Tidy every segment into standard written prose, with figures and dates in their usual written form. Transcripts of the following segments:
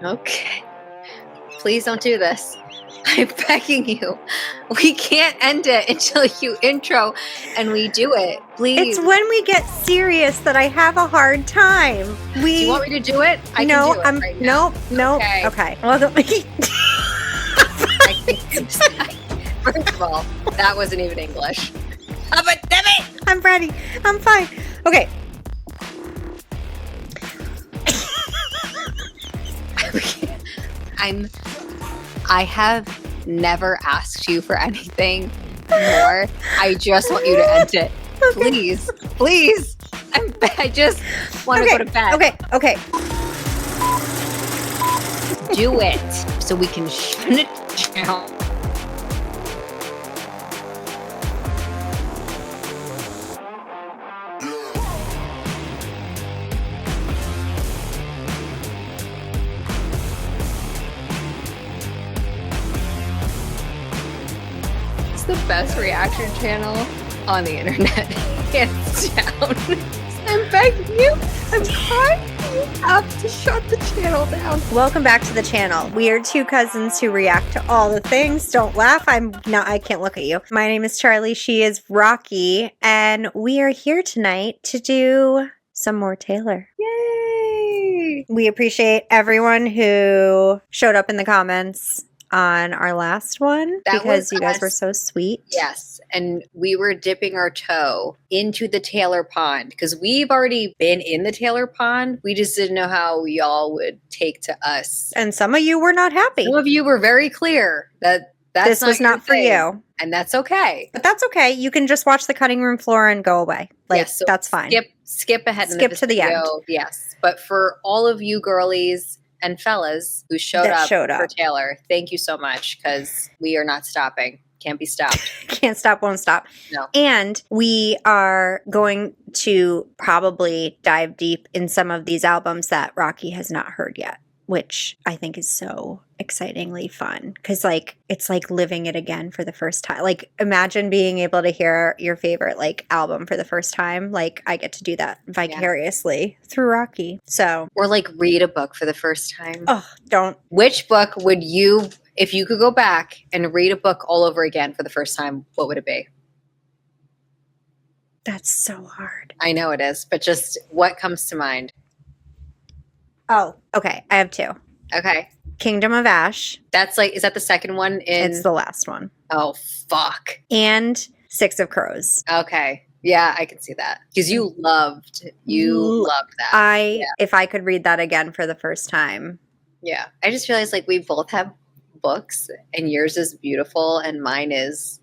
Okay. Please don't do this. I'm begging you. We can't end it until you intro and we do it. Please. It's when we get serious that I have a hard time. Do you want me to do it? I can do it right now. Nope. Okay. Well, I think first of all, that wasn't even English. Oh, but damn it! I'm ready. I'm fine. Okay. I have never asked you for anything more. I just want you to end it. Okay. Please. I just want to go to bed. Okay. Do it so we can shut it down. The best reaction channel on the internet, hands down. I'm begging you, I'm trying. You have to shut the channel down. Welcome back to the channel. We are two cousins who react to all the things. Don't laugh. I can't look at you. My name is Charlie. She is Rocky. And we are here tonight to do some more Taylor. Yay! We appreciate everyone who showed up in the comments on our last one because you guys were so sweet. Yes, and we were dipping our toe into the Taylor pond because we've already been in the Taylor pond. We just didn't know how y'all would take to us. And some of you were not happy. Some of you were very clear that this was not for you. And that's okay. But that's okay. You can just watch the cutting room floor and go away. So that's fine. Skip ahead. Skip to the end. Yes. But for all of you girlies and fellas who showed up for Taylor, thank you so much because we are not stopping. Can't be stopped. Can't stop, won't stop. No. And we are going to probably dive deep in some of these albums that Rocky has not heard yet, which I think is so excitingly fun because it's like living it again for the first time. Like imagine being able to hear your favorite album for the first time. Like I get to do that vicariously through Rocky. So or read a book for the first time. Oh, don't. Which book would you, if you could go back and read a book all over again for the first time, what would it be? That's so hard. I know it is, but just what comes to mind? Oh, okay. I have two. Okay. Kingdom of Ash. That's is that the second one? It's the last one. Oh, fuck. And Six of Crows. Okay. Yeah, I can see that. Because you loved that. If I could read that again for the first time. Yeah. I just realized we both have books and yours is beautiful and mine is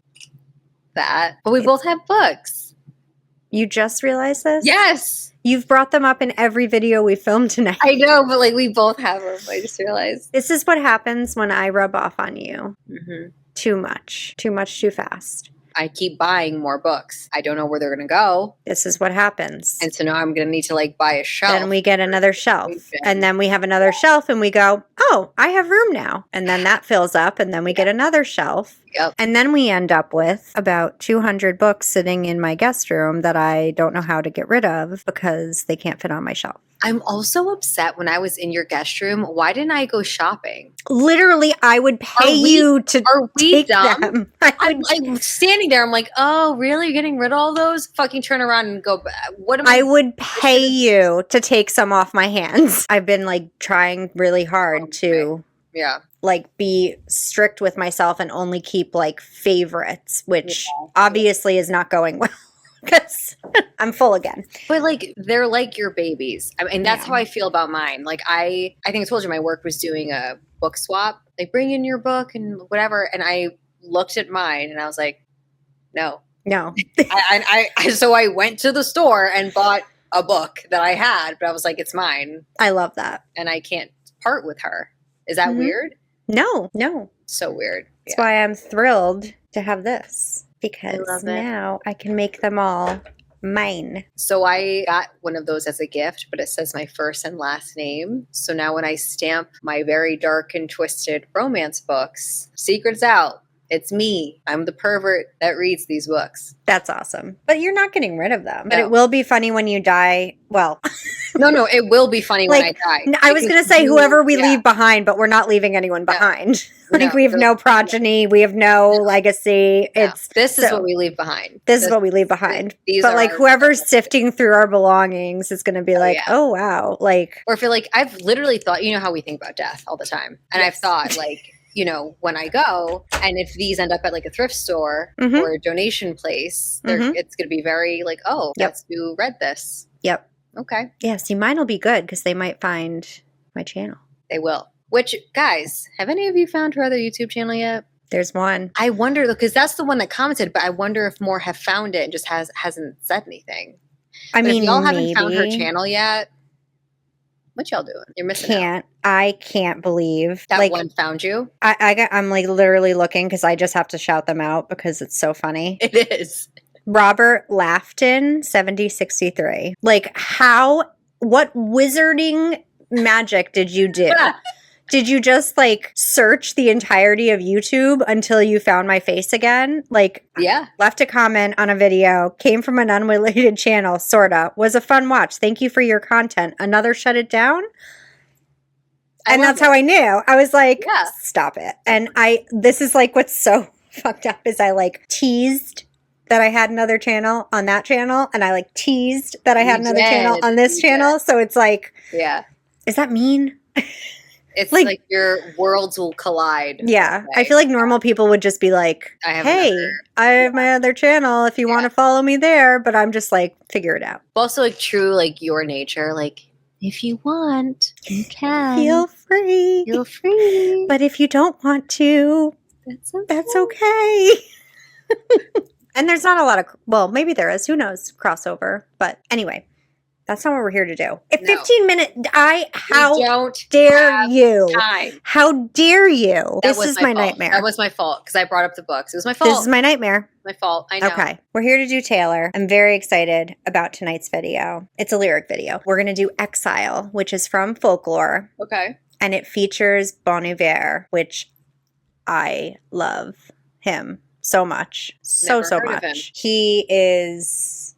that. But we both have books. You just realized this? Yes. You've brought them up in every video we filmed tonight. I know, but we both have them. I just realized. This is what happens when I rub off on you. Mm-hmm. Too much, too fast. I keep buying more books. I don't know where they're going to go. This is what happens. And so now I'm going to need to buy a shelf. Then we get another shelf. And then we have another shelf and we go, oh, I have room now. And then that fills up and then we get another shelf. Yep. And then we end up with about 200 books sitting in my guest room that I don't know how to get rid of because they can't fit on my shelf. I'm also upset when I was in your guest room. Why didn't I go shopping? Literally, I would pay you to take them. I'm standing there. I'm like, oh, really? You're getting rid of all those? Fucking turn around and go back. What am I would pay you to take some off my hands. I've been trying really hard to be strict with myself and only keep favorites, which obviously is not going well. Because I'm full again. But they're like your babies. I mean, that's how I feel about mine. I think I told you my work was doing a book swap. They bring in your book and whatever. And I looked at mine and I was like, no. So I went to the store and bought a book that I had, but I was like, it's mine. I love that. And I can't part with her. Is that weird? No. So weird. That's why I'm thrilled to have this. Because now I can make them all mine. So I got one of those as a gift, but it says my first and last name. So now when I stamp my very dark and twisted romance books, secret's out. It's me. I'm the pervert that reads these books. That's awesome. But you're not getting rid of them. But No. it will be funny when you die. Well, No, it will be funny when I die. I was going to say whoever we yeah. leave behind, but we're not leaving anyone behind. No, we have no progeny. We have no legacy. No. This is what we leave behind. This is what we leave behind. These but are like whoever's sifting through our belongings is going to be like, oh, wow. Like, or feel like I've literally thought, you know how we think about death all the time. And I've thought like, you know, when I go, and if these end up at like a thrift store or a donation place, it's going to be very like, oh, that's who read this. Yep. Okay. Yeah. See, mine will be good because they might find my channel. They will. Which, guys, have any of you found her other YouTube channel yet? There's one. I wonder, because that's the one that commented, but I wonder if more have found it and just hasn't said anything. I mean, if y'all haven't found her channel yet, what y'all doing? You're missing out. I can't believe that one found you. I'm like literally looking because I just have to shout them out because it's so funny. It is. Robert Lafton 7063. Like what wizarding magic did you do? Did you just like search the entirety of YouTube until you found my face again? Like, left a comment on a video, came from an unrelated channel, sorta. Was a fun watch. Thank you for your content. Another shut it down? And that's how I knew. I was like, stop it. And this is like what's so fucked up is I like teased that I had another channel on that channel. And I like teased that I had another channel on this channel. So it's like, is that mean? It's like your worlds will collide. Yeah. I feel like normal people would just be like, hey, I have my other channel if you want to follow me there. But I'm just like, figure it out. Also like true, like your nature, like if you want, you can. Feel free. Feel free. But if you don't want to, that's okay. And there's not a lot of, well, maybe there is. Who knows? Crossover. But anyway. That's not what we're here to do. At 15 minutes, how dare you? Time. How dare you? This is my nightmare. That was my fault because I brought up the books. It was my fault. This is my nightmare. My fault. I know. Okay. We're here to do Taylor. I'm very excited about tonight's video. It's a lyric video. We're going to do Exile, which is from Folklore. Okay. And it features Bon Iver, which I love him so much. So much. He is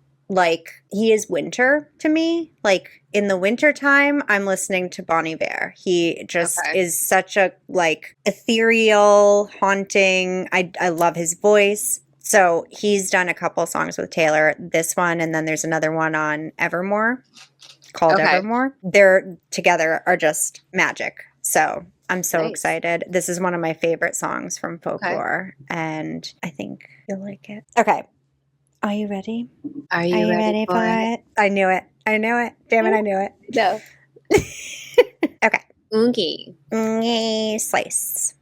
winter to me. Like in the winter time, I'm listening to Bon Iver. He just is such a like ethereal, haunting. I love his voice. So he's done a couple songs with Taylor, this one, and then there's another one on Evermore called Evermore. They're together are just magic. So I'm so excited. This is one of my favorite songs from Folklore, and I think you'll like it. Okay. Are you ready? Are you ready for it? I knew it. Damn it, I knew it. No. Okay. Ungi. Slice.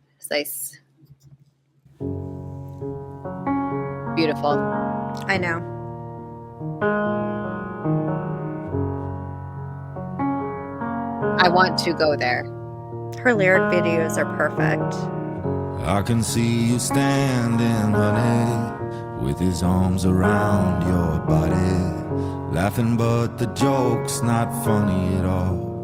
Beautiful. I know. I want to go there. Her lyric videos are perfect. I can see you standing, honey, with his arms around your body, laughing but the joke's not funny at all.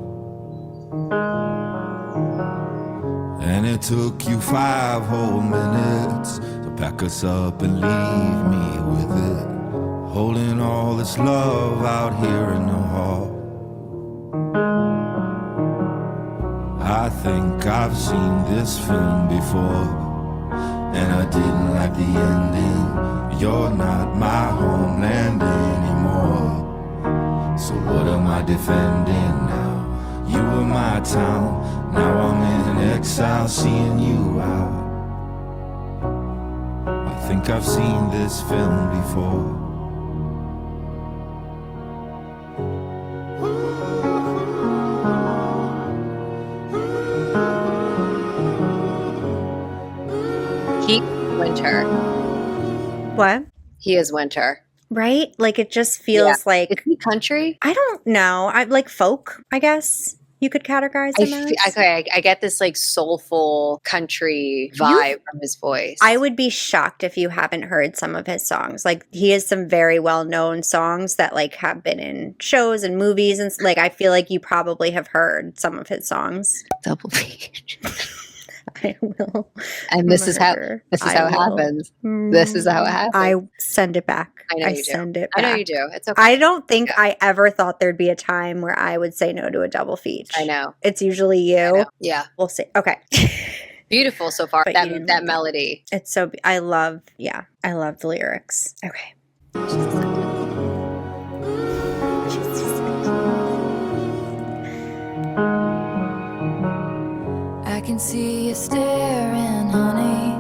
And it took you 5 whole minutes to pack us up and leave me with it, holding all this love out here in the hall. I think I've seen this film before, and I didn't like the ending. You're not my homeland anymore, so what am I defending now? You were my town, now I'm in exile, seeing you out. I think I've seen this film before. Winter. What? He is winter. Right? Like it just feels like... Is he country? I don't know. I like folk, I guess you could categorize him as. I get this like soulful country vibe from his voice. I would be shocked if you haven't heard some of his songs. Like he has some very well-known songs that like have been in shows and movies, and like I feel like you probably have heard some of his songs. Double page. I will. And this is how murder. it happens. This is how it happens. I send it back. I know you do. Send it back. I know you do. It's okay. I don't think I ever thought there'd be a time where I would say no to a double feature. I know. It's usually you. Yeah. We'll see. Okay. Beautiful so far. But That melody. It's so I love the lyrics. Okay. I can see you staring, honey,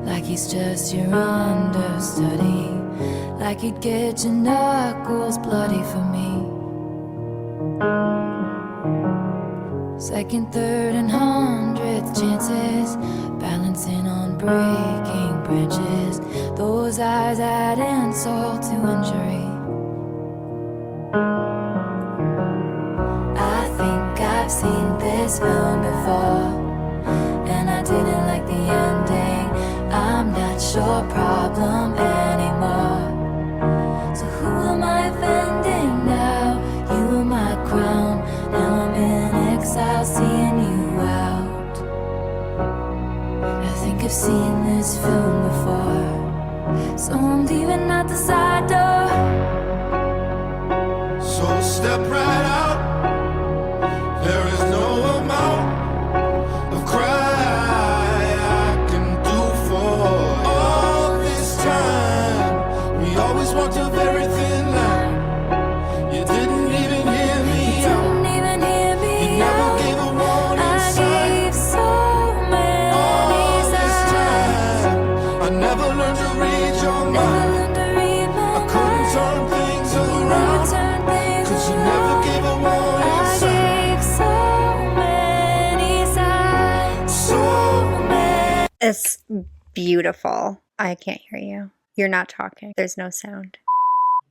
like he's just your understudy, like he'd get your knuckles bloody for me. Second, third, and 100th chances, balancing on breaking branches. Those eyes add insult to injury. I think I've seen this film before, and I didn't like the ending. I'm not your problem anymore. So who am I offending now? You were my crown, now I'm in exile, seeing you out. I think I've seen this film before, so I'm leaving out the side door. So step right out. There is no amount of cry I can do for all this time. We always walked a very thin line. You didn't even hear me out. You never gave a warning sign. Gave so many All this signs. time I never learned to read your mind. I couldn't turn things around, 'cause you never gave a warning sign. It's beautiful. I can't hear you. You're not talking. There's no sound.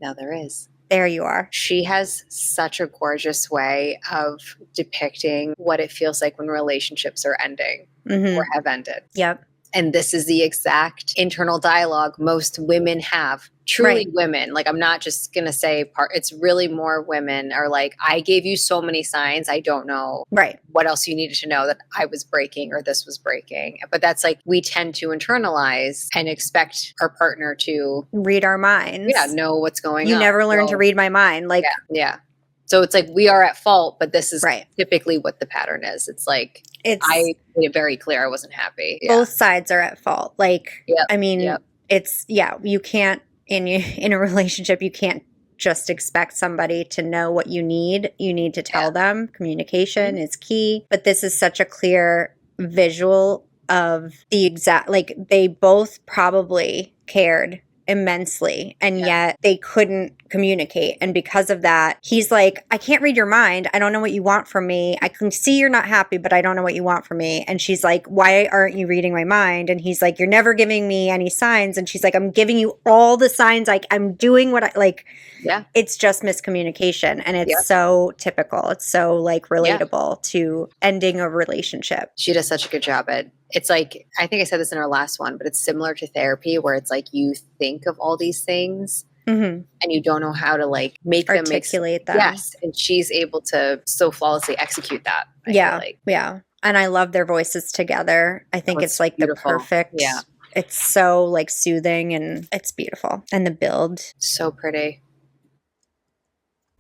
No, there is. There you are. She has such a gorgeous way of depicting what it feels like when relationships are ending or have ended. Yep. And this is the exact internal dialogue most women have. Truly Right. women. Like, I'm not just going to say it's really more women are like, I gave you so many signs. I don't know Right. what else you needed to know that I was breaking or this was breaking. But that's like, we tend to internalize and expect our partner to Read our minds. know what's going on. You never learned to Well, read my mind. Like, Yeah. So it's like we are at fault, but this is Right. typically what the pattern is. It's like it's I made it very clear I wasn't happy. Yeah. both sides are at fault. Like, Yep. I mean, Yep. it's, you can't, in a relationship, you can't just expect somebody to know what you need. You need to tell them. Communication is key. But this is such a clear visual of the exact, like, they both probably cared immensely, and yet they couldn't communicate. And because of that, he's like, I can't read your mind. I don't know what you want from me. I can see you're not happy, but I don't know what you want from me. And she's like, why aren't you reading my mind? And he's like, you're never giving me any signs. And she's like, I'm giving you all the signs. I'm doing what I like. Yeah. It's just miscommunication. And it's so typical. It's so like relatable to ending a relationship. She does such a good job at it's like, I think I said this in our last one, but it's similar to therapy where it's like you think of all these things and you don't know how to like make them articulate them. Yes. And she's able to so flawlessly execute that. I Yeah. feel like. Yeah. And I love their voices together. I think it's like beautiful. the perfect. Yeah. It's so like soothing and it's beautiful. And the build. So pretty.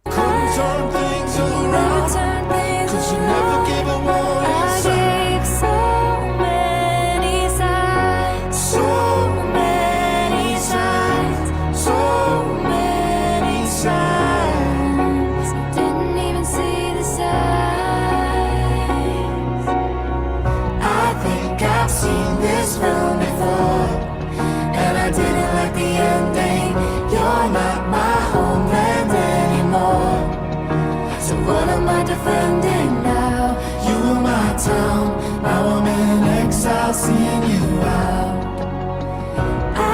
Couldn't turn things around, 'cause you never gave a warning sign. So many signs, so many signs. Didn't even see the signs. I think I've seen this film before, and I didn't like the ending. You're not my homeland anymore. So what am I defending now? You were my town, now I'm in exile, seeing you out.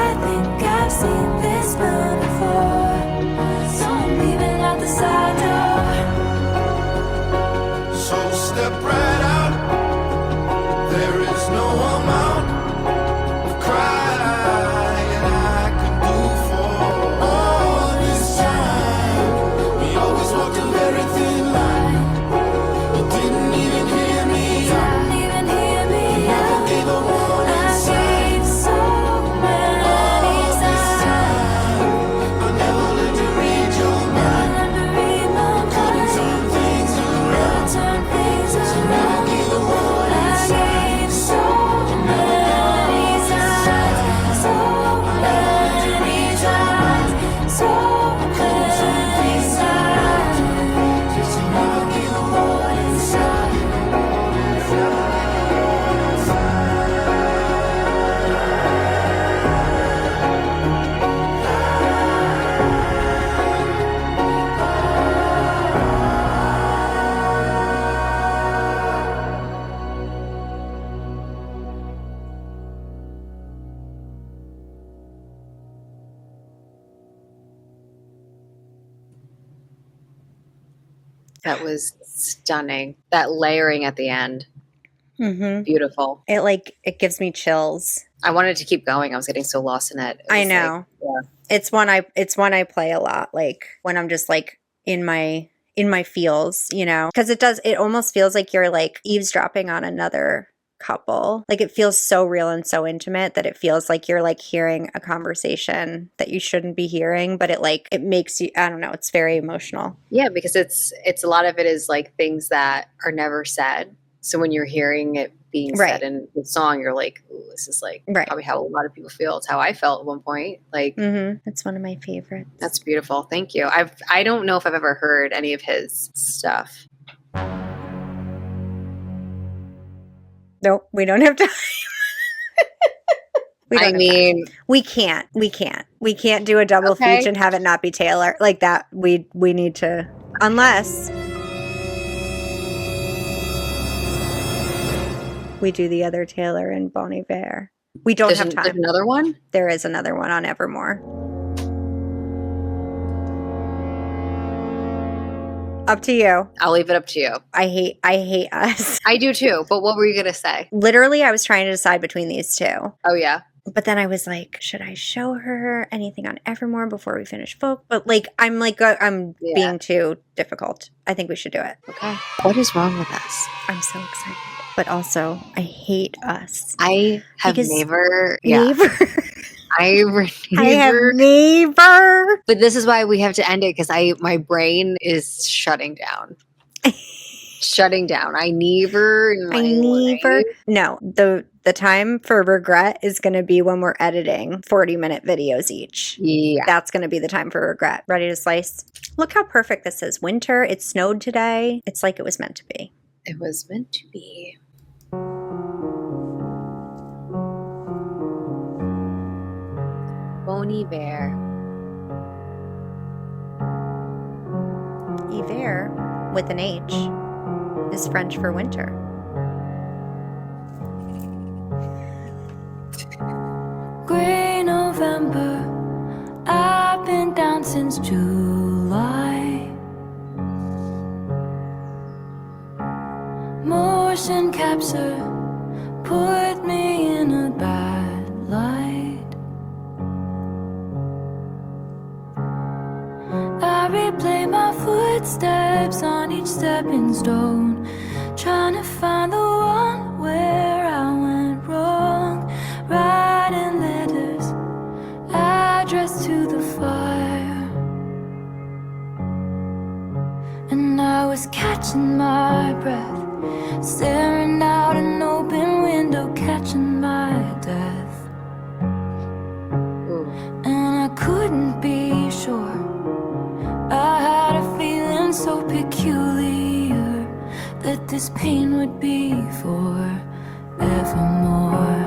I think I've seen this film before, so I'm leaving out the side door. So step right out. There is no amount of crying I can do for all this time. We always walked a very thin line. You didn't even hear me out. Didn't even hear me You never out. gave That was stunning. That layering at the end. Mm-hmm. Beautiful. It gives me chills. I wanted to keep going. I was getting so lost in it. I know. Yeah. It's one I play a lot, like when I'm just like in my feels, you know, because it almost feels like you're like eavesdropping on another couple. Like it feels so real and so intimate that it feels like you're like hearing a conversation that you shouldn't be hearing, but it makes you, I don't know, it's very emotional. Yeah, because it's a lot of it is like things that are never said. So when you're hearing it being said in the song, you're like, ooh, this is like probably how a lot of people feel. It's how I felt at one point. Like, it's one of my favorites. That's beautiful. Thank you. I don't know if I've ever heard any of his stuff. Nope, we don't have time. We can't do a double feature and have it not be Taylor like that. We need to, unless we do the other Taylor and Bon Iver. We don't have time. There's another one? There is another one on Evermore. Up to you. I'll leave it up to you. I hate us. I do too, but what were you going to say? Literally, I was trying to decide between these two. Oh, yeah? But then I was like, should I show her anything on Evermore before we finish folk? But like, I'm being too difficult. I think we should do it. Okay. What is wrong with us? I'm so excited. But also, I hate us. I have never. I have never. But this is why we have to end it, because my brain is shutting down. Shutting down. I never. No, the time for regret is going to be when we're editing 40-minute videos each. Yeah. That's going to be the time for regret. Ready to slice? Look how perfect this is. Winter. It snowed today. It's like it was meant to be. It was meant to be. Bon Iver. Hiver, with an H, is French for winter. Gray November, I've been down since July. Motion capture put me in a bad light. I replay my footsteps on each stepping stone, trying to find the one where I went wrong. Writing letters addressed to the fire, and I was catching my breath, staring out an open window, catching my death. And I couldn't be sure. I had a feeling so peculiar that this pain would be for evermore.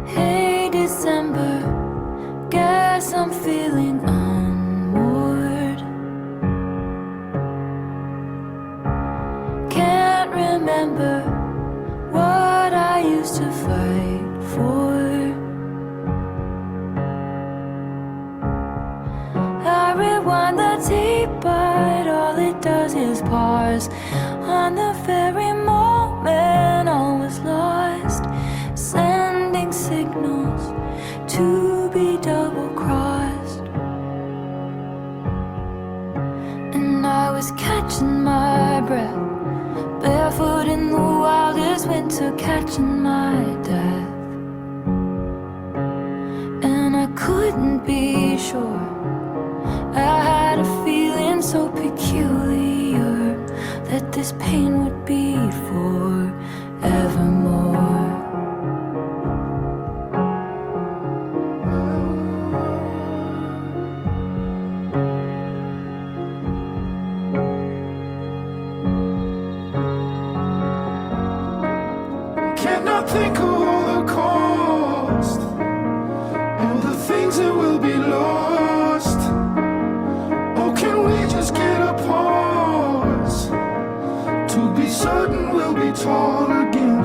Hey December, guess I'm feeling unmoored. Can't remember what I used to fight for. I rewind the tape, but all it does is pause on the very moment all was lost, sending signals to be double-crossed. And I was catching my breath, barefoot in the wildest winter, catching my death. And I couldn't be sure. I had a feeling so peculiar that this pain would be for evermore. Cannot think of all the cost, all the things that will be lost. Or can we just get a pause to be certain we'll be tall again?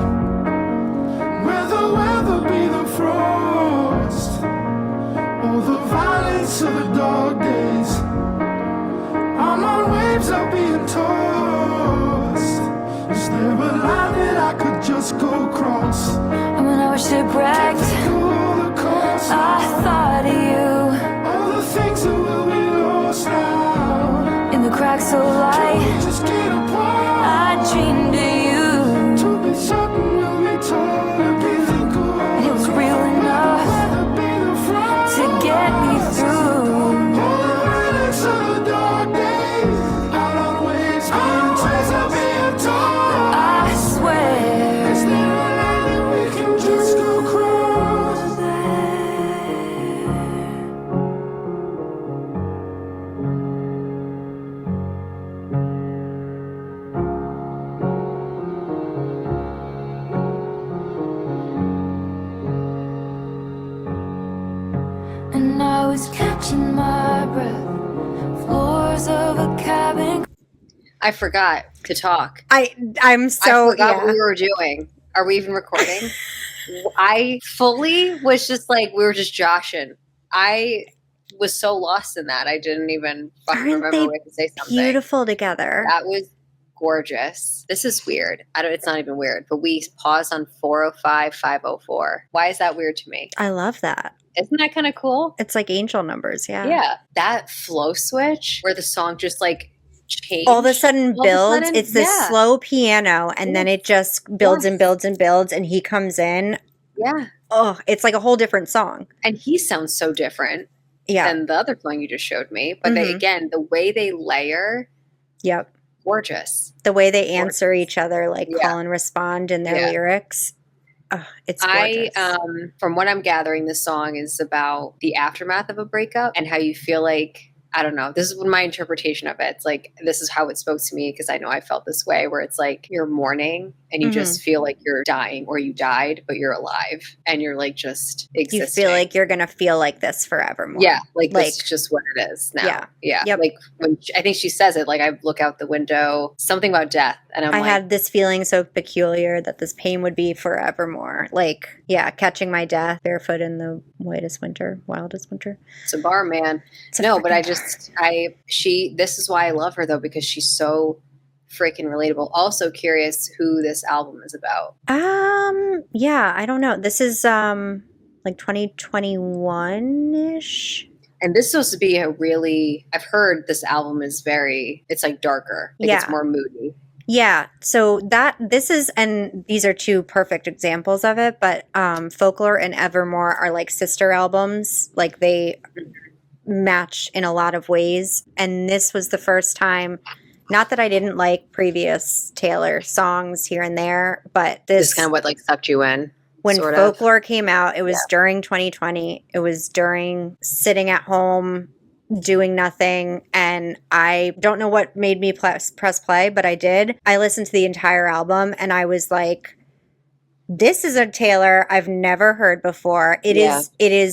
Where the weather be the frost. the violence of the dog days. I'm on waves of being tossed. Is there a line that I could just go cross? And when I was shipwrecked, I thought of you. All the things that will be lost now. In the cracks so light, Just get apart. I dreamed of you. To be certain we'll be told and be thinking. And it was real enough to get me through. I swear. Is there a line that we can just go cross? And I was catching my breath. Floors of a cabin. I forgot to talk. I'm so I forgot what yeah. we were doing. Are we even recording? I fully was just like, we were just joshing. I was so lost in that. I didn't even fucking Aren't remember they what to say something. Beautiful together. That was gorgeous. This is weird. It's not even weird, but we paused on 405, 504. Why is that weird to me? I love that. Isn't that kind of cool? It's like angel numbers, yeah. Yeah. That flow switch where the song just like changed. All of a sudden all of a builds. sudden? It's this Yeah. slow piano, and then it just builds Yes. and builds and builds, and he comes in. Yeah. Oh, it's like a whole different song. And he sounds so different Yeah. than the other song you just showed me. But they, Mhm. again, the way they layer, Yep. gorgeous. The way they answer each other, like Yeah. call and respond in their Yeah. lyrics. Oh, it's gorgeous. From what I'm gathering, this song is about the aftermath of a breakup and how you feel like, I don't know, this is my interpretation of it. It's like, this is how it spoke to me because I know I felt this way, where it's like you're mourning and you just feel like you're dying or you died, but you're alive and you're like just existing. You feel like you're going to feel like this forevermore. Yeah, like this is just what it is now. Yeah. Yeah. Yep. Like when I think she says it, like I look out the window, something about death. And I'm I like, had this feeling so peculiar that this pain would be forevermore. Like, yeah, catching my death barefoot in the wildest winter. it's a bar, man. It's a No, but freaking this is why I love her though, because she's so freaking relatable. Also curious who this album is about. Yeah, I don't know. This is like 2021-ish. And this is supposed to be I've heard this album is it's like darker. Like Yeah. It's more moody. Yeah, so and these are two perfect examples of it, but Folklore and Evermore are like sister albums. Like they match in a lot of ways. And this was the first time, not that I didn't like previous Taylor songs here and there, but This is kind of what like sucked you in. when sort of. Folklore came out, it was during 2020. It was during sitting at home doing nothing, and I don't know what made me press play, but I did. I listened to the entire album and I was like, this is a Taylor I've never heard before. It is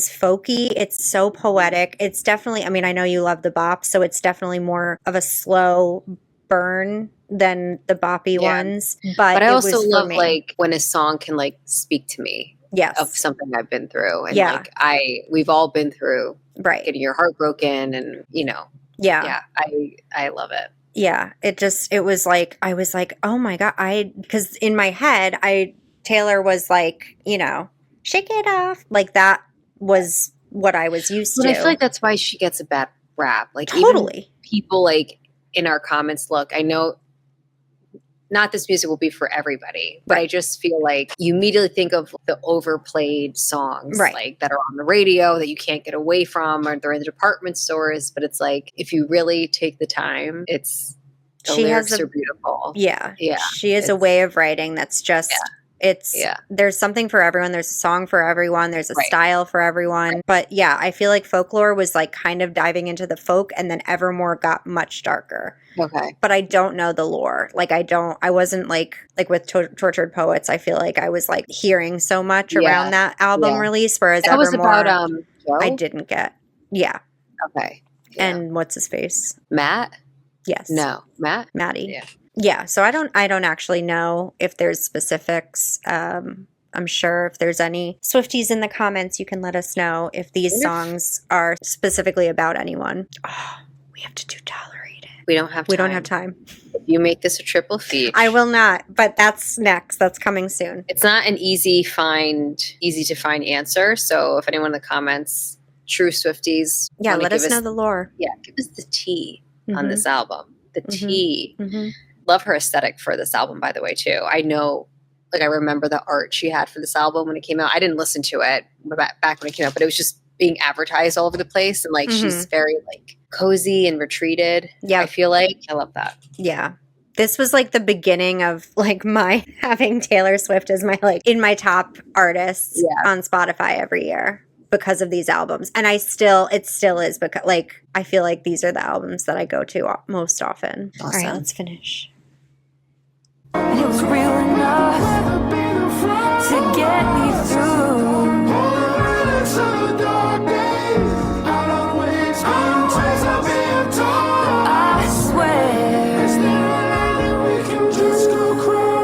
folky. It's so poetic. It's definitely, I mean, I know you love the bop, so it's definitely more of a slow burn than the boppy ones. But I it also was for love me. like when a song can like speak to me Yes. of something I've been through. And Yeah. like we've all been through Right. getting your heart broken and Yeah. yeah, I love it. Yeah. I was like, oh my God. Because in my head, Taylor was like, shake it off. Like that was what I was used But to. I feel like that's why she gets a bad rap. Like Totally. even people like in our comments, look, I know not this music will be for everybody, but I just feel like you immediately think of the overplayed songs like that are on the radio that you can't get away from, or they're in the department stores. But it's like, if you really take the time, the lyrics are beautiful. Yeah. Yeah. She has a way of writing that's just, there's something for everyone. There's a song for everyone. There's a style for everyone. But yeah, I feel like Folklore was like kind of diving into the folk, and then Evermore got much darker. Okay. But I don't know the lore. Like I wasn't like with Tortured Poets, I feel like I was like hearing so much around that album release, whereas that Evermore, was about Joe? I didn't get. Yeah. Okay. Yeah. And what's his face? Matt? Yes. No. Matt? Maddie. Yeah. Yeah, so I don't actually know if there's specifics I'm sure if there's any Swifties in the comments, you can let us know if these songs are specifically about anyone. Oh, we have to do Tolerated. We don't have time. We don't have time. If you make this a triple feature. I will not, but that's next. That's coming soon. It's not an easy to find answer. So if anyone in the comments, true Swifties, yeah, let us know the lore. Yeah, give us the tea on this album. The tea. Mm-hmm. Love her aesthetic for this album, by the way, too. I know, like, I remember the art she had for this album when it came out. I didn't listen to it back when it came out, but it was just being advertised all over the place. And, like, she's very, like, cozy and retreated. Yeah. I feel like. I love that. Yeah. This was, like, the beginning of, like, my having Taylor Swift as my, like, in my top artists on Spotify every year because of these albums. And it still is because, like, I feel like these are the albums that I go to most often. Awesome. All right, let's finish. And it was real enough to get me through. I swear, we can just go closer.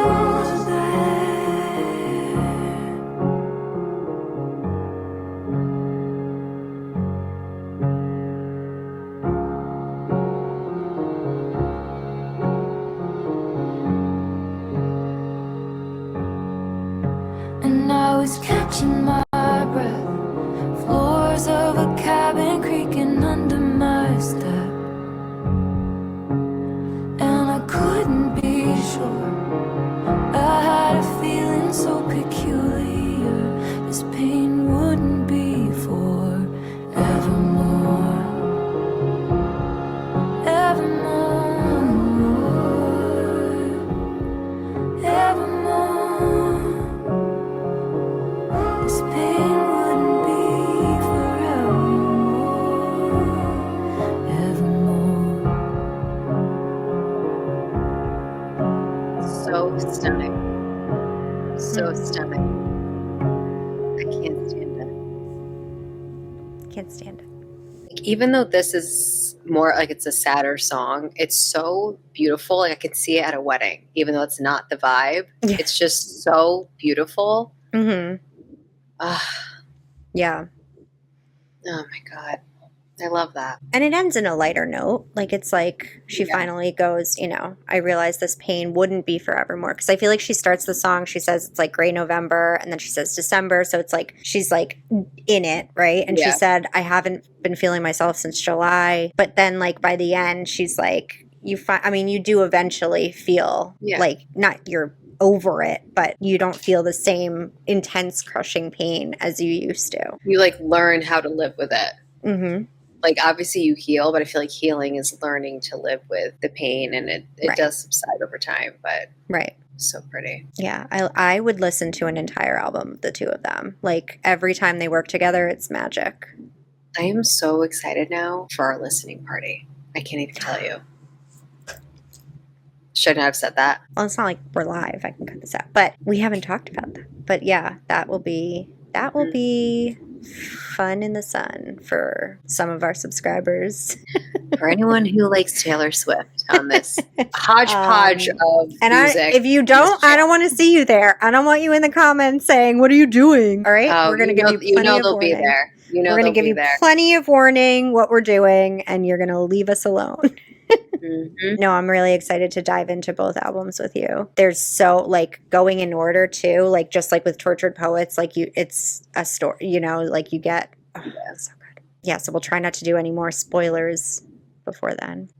And I was catching my breath, floors of a cabin creaking under my step, and I couldn't be sure. I had a feeling so peculiar, this pain wouldn't be for evermore, evermore, evermore. This pain wouldn't be forevermore, evermore. So stunning. So stunning. I can't stand it. Can't stand it. Like, even though this is more like it's a sadder song, it's so beautiful. Like, I could see it at a wedding, even though it's not the vibe. Yeah. It's just so beautiful. Mm-hmm. Ah, Yeah. oh my God. I love that. And it ends in a lighter note. Like, it's like she finally goes, I realized this pain wouldn't be forevermore. Because I feel like she starts the song, she says it's like gray November, and then she says December. So it's like she's like in it, right? And she said, I haven't been feeling myself since July. But then, like, by the end, she's like, you do eventually feel like, not you're over it, but you don't feel the same intense crushing pain as you used to. You, like, learn how to live with it. Mm-hmm. Like, obviously you heal, but I feel like healing is learning to live with the pain, and it does subside over time, but so pretty. Yeah, I would listen to an entire album of the two of them. Like, every time they work together, it's magic. I am so excited now for our listening party. I can't even tell you. Should not have said that. Well, it's not like we're live. I can cut this out. But we haven't talked about that. But yeah, that will be fun in the sun for some of our subscribers. For anyone who likes Taylor Swift on this hodgepodge of music. If you don't, I don't want to see you there. I don't want you in the comments saying, "What are you doing?" All right, we're going to give you plenty of they'll warning. be there. We're going to give you plenty of warning what we're doing, and you're going to leave us alone. Mm-hmm. No, I'm really excited to dive into both albums with you. There's so, like, going in order too, like, just like with Tortured Poets, like, it's a story, like, you get so good. Yeah, so we'll try not to do any more spoilers before then.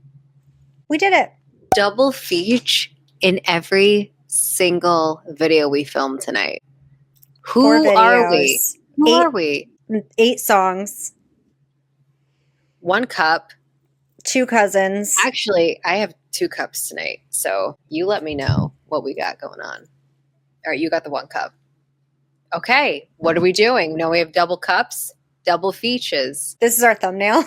We did it. Double feature in every single video we filmed tonight. Who are we? Who are we? 8 songs. 1 cup. 2 cousins. Actually, I have 2 cups tonight, so you let me know what we got going on. All right, you got the 1 cup. Okay, what are we doing? No, we have double cups, double features. This is our thumbnail.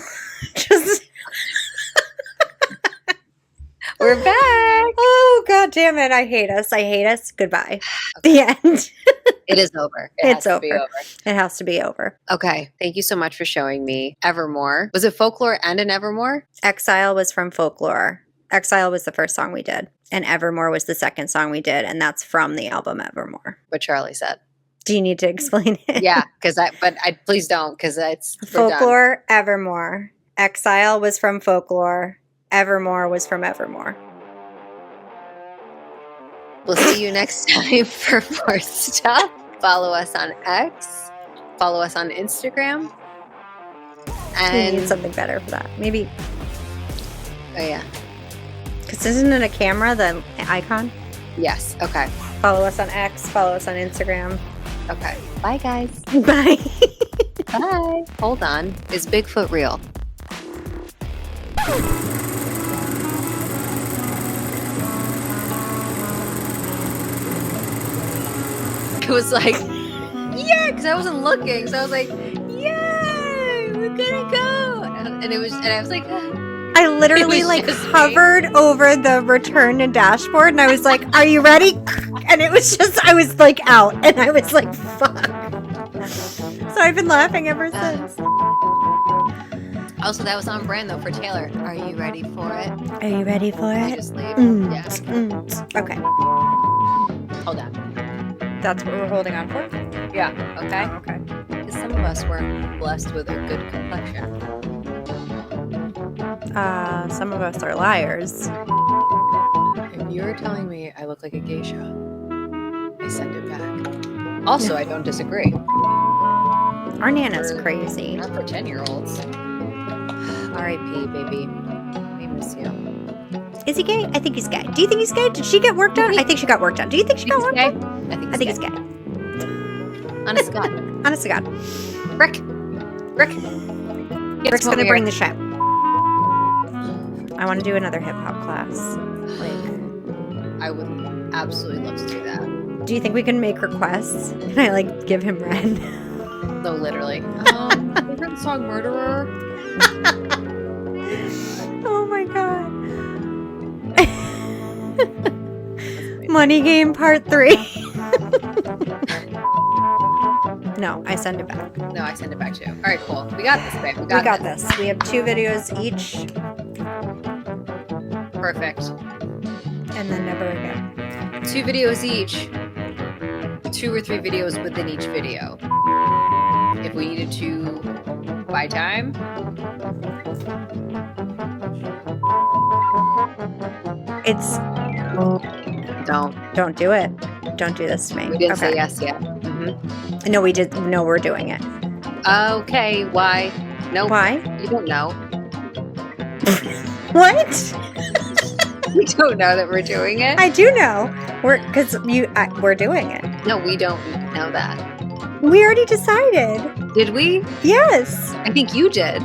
We're back. Oh, God damn it. I hate us. Goodbye. Okay. The end. It is over. It's over. It has to be over. Okay. Thank you so much for showing me Evermore. Was it Folklore and an Evermore? Exile was from Folklore. Exile was the first song we did. And Evermore was the second song we did. And that's from the album Evermore. What Charlie said. Do you need to explain it? Yeah, but please don't, because it's Folklore, Evermore. Exile was from Folklore. Evermore was from Evermore. We'll see you next time for more stuff. Follow us on X. Follow us on Instagram. We need And something better for that. Maybe. oh yeah. Because isn't it a camera, the icon? Yes. Okay. Follow us on X. Follow us on Instagram. Okay. Bye, guys. Bye. Bye. Hold on. Is Bigfoot real? It was like, yeah, because I wasn't looking, so I was like, yay, we're gonna go, and I was like, I literally It was like just me. hovered over the return to dashboard and I was like, are you ready? And it was just, I was like out and I was like, fuck. So I've been laughing ever since. Also, that was on brand though for Taylor. Are you ready for it? Are you ready for I it? just leave. Yeah. Okay. Hold on. That's what we're holding on for? Yeah. Okay. Oh, okay. Because some of us weren't blessed with a good complexion. Some of us are liars. If you're telling me I look like a geisha, I send it back. Also, I don't disagree. Our Nana's crazy. Not for 10-year-olds. R.I.P. baby. We miss you. Is he gay? I think he's gay. Do you think he's gay? Did she get worked on? I think she got worked on. Do you think she got worked on? I think he's gay. Honest to God. Honest to God. Rick. Rick's gonna bring the show. I want to do another hip hop class. I would absolutely love to do that. Do you think we can make requests? Can I like give him Ren? No, literally. Have you heard the song Murderer? Oh my god. Money Game Part 3. No, I send it back. No, I send it back to you. All right, cool. We got this, babe. We got this. We have 2 videos each. Perfect. And then never again. 2 videos each. 2 or 3 videos within each video. If we needed to buy time. It's don't do it. Don't do this to me. We didn't say yes yet. No, we did. No, we're doing it. Okay, why? No. Why? You don't know. What? You don't know that we're doing it? I do know. We're doing it. No, we don't know that. We already decided. Did we? Yes. I think you did.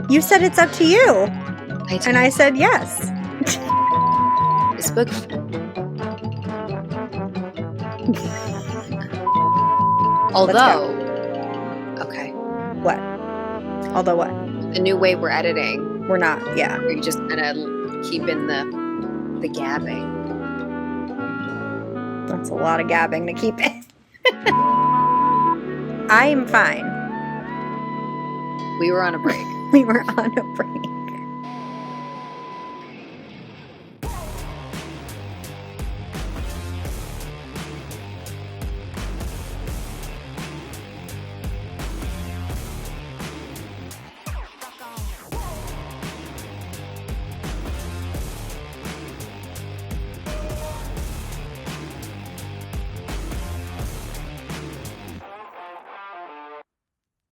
You said it's up to you. I did. And I said yes. This book. Although, okay, What? Although what? the new way we're editing, We're not. Yeah. where you just kind of keep in the gabbing. That's a lot of gabbing to keep in. I am fine. We were on a break. We were on a break.